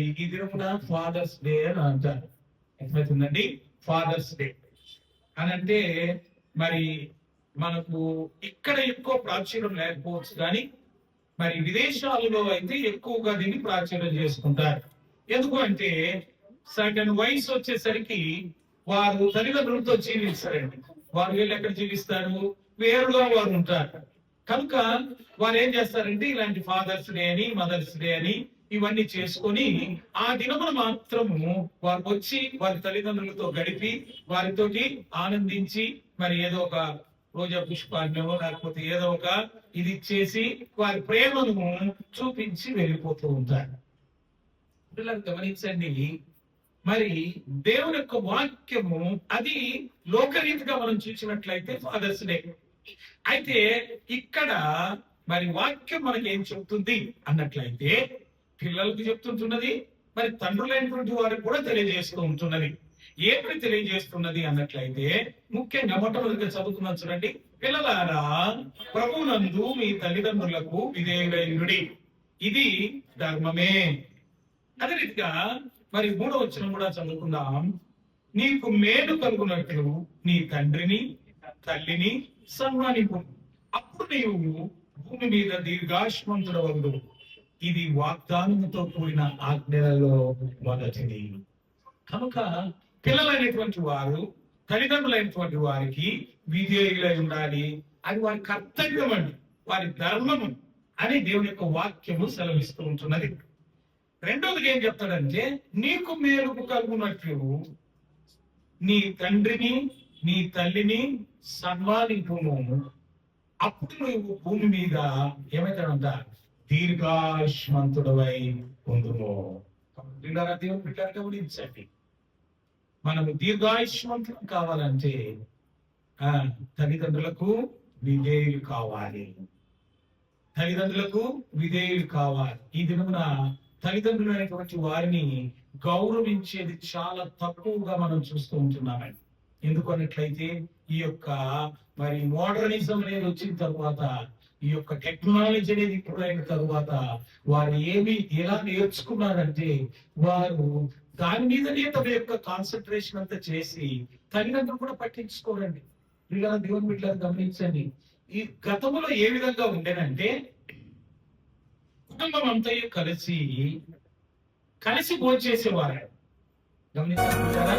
ఈ దినమున fathers day అని అంటారు. ఎట్లవుతుందండి ఫాదర్స్ డే అని అంటే, మరి మనకు ఇక్కడ ఎక్కువ ప్రాచుర్యం లేకపోవచ్చు, కానీ మరి విదేశాలలో అయితే ఎక్కువగా దీన్ని ప్రాచుర్యం చేసుకుంటారు. ఎందుకు అంటే సగం వయసు వచ్చేసరికి వారు తల్లిదండ్రులతో జీవిస్తారండి. వారు వీళ్ళు ఎక్కడ జీవిస్తారు, వేరుగా వారు ఉంటారు. కనుక వారు ఏం చేస్తారంటే ఇలాంటి ఫాదర్స్ డే అని, మదర్స్ డే అని ఇవన్నీ చేసుకొని ఆ దినమున మాత్రము వారు వచ్చి వారి తల్లిదండ్రులతో గడిపి వారితోటి ఆనందించి మరి ఏదో ఒక రోజా పుష్పాన్నో లేకపోతే ఏదో ఒక ఇది చేసి వారి ప్రేమను చూపించి వెళ్ళిపోతూ ఉంటారు. పిల్లలు గమనించండి, మరి దేవుని యొక్క వాక్యము అది లోకరీతిగా మనం చూసినట్లయితే ఫాదర్స్ డే. అయితే ఇక్కడ మరి వాక్యం మనకి ఏం చెప్తుంది అన్నట్లయితే పిల్లలకు చెప్తుంటున్నది, మరి తండ్రులైనటువంటి వారికి కూడా తెలియజేస్తూ ఉంటున్నది. ఏమని తెలియజేస్తున్నది అన్నట్లయితే ముఖ్యంగా మొట్టమొదటిగా చదువుతున్నాం చూడండి. పిల్లలారా, ప్రభువునందు మీ తల్లిదండ్రులకు విధేయులైయుడి, ఇది ధర్మమే. అదే రీతిగా మరి 3వ వచనం కూడా చదువుకుందాం. నీకు మేలు కలుగునట్లు నీ తండ్రిని తల్లిని సన్మానింపు, అప్పుడు నీవు భూమి మీద దీర్ఘాయుష్మంతుడవగుదు, ఇది వాగ్దానముతో కూడిన ఆజ్ఞలలో మొదటిది. కనుక పిల్లలైనటువంటి వారు తల్లిదండ్రులైనటువంటి వారికి విధేయులై ఉండాలి. అది వారి కర్తవ్యం అండి, వారి ధర్మము అని దేవుని యొక్క వాక్యము సెలవిస్తూ ఉంటున్నది. రెండోదిగా ఏం చెప్తాడంటే, నీకు మేలుకు కలుగునట్లు నీ తండ్రిని నీ తల్లిని సన్మానింపుము, అప్పుడు నువ్వు భూమి మీద ఏమైతాడంట దీర్ఘాయుష్మంతుడవై ఉండుము. దేవుని బిడ్డలు గమనించండి, మనము దీర్ఘాయుష్మంతులం కావాలంటే తల్లిదండ్రులకు విధేయులు కావాలి. తల్లిదండ్రులకు విధేయులు కావాలి. ఈ దినమున తల్లిదండ్రులు అనేటువంటి వారిని గౌరవించేది చాలా తక్కువగా మనం చూస్తూ ఉంటున్నామండి. ఎందుకు అన్నట్లయితే ఈ యొక్క మరి మోడర్నిజం అనేది వచ్చిన తర్వాత, ఈ యొక్క టెక్నాలజీ అనేది ఇప్పుడు అయిన తర్వాత వారు ఎలా నేర్చుకున్నారంటే వారు దాని మీదనే తమ యొక్క కాన్సన్ట్రేషన్ అంతా చేసి తల్లిదండ్రులు కూడా పట్టించుకోరండి. ఇలా దేవుని బిడ్డలను గమనించండి, ఈ గతంలో ఏ విధంగా ఉండేనంటే కుటుంబం అంతా కలిసి భోంచేసేవారు. గమనించారా?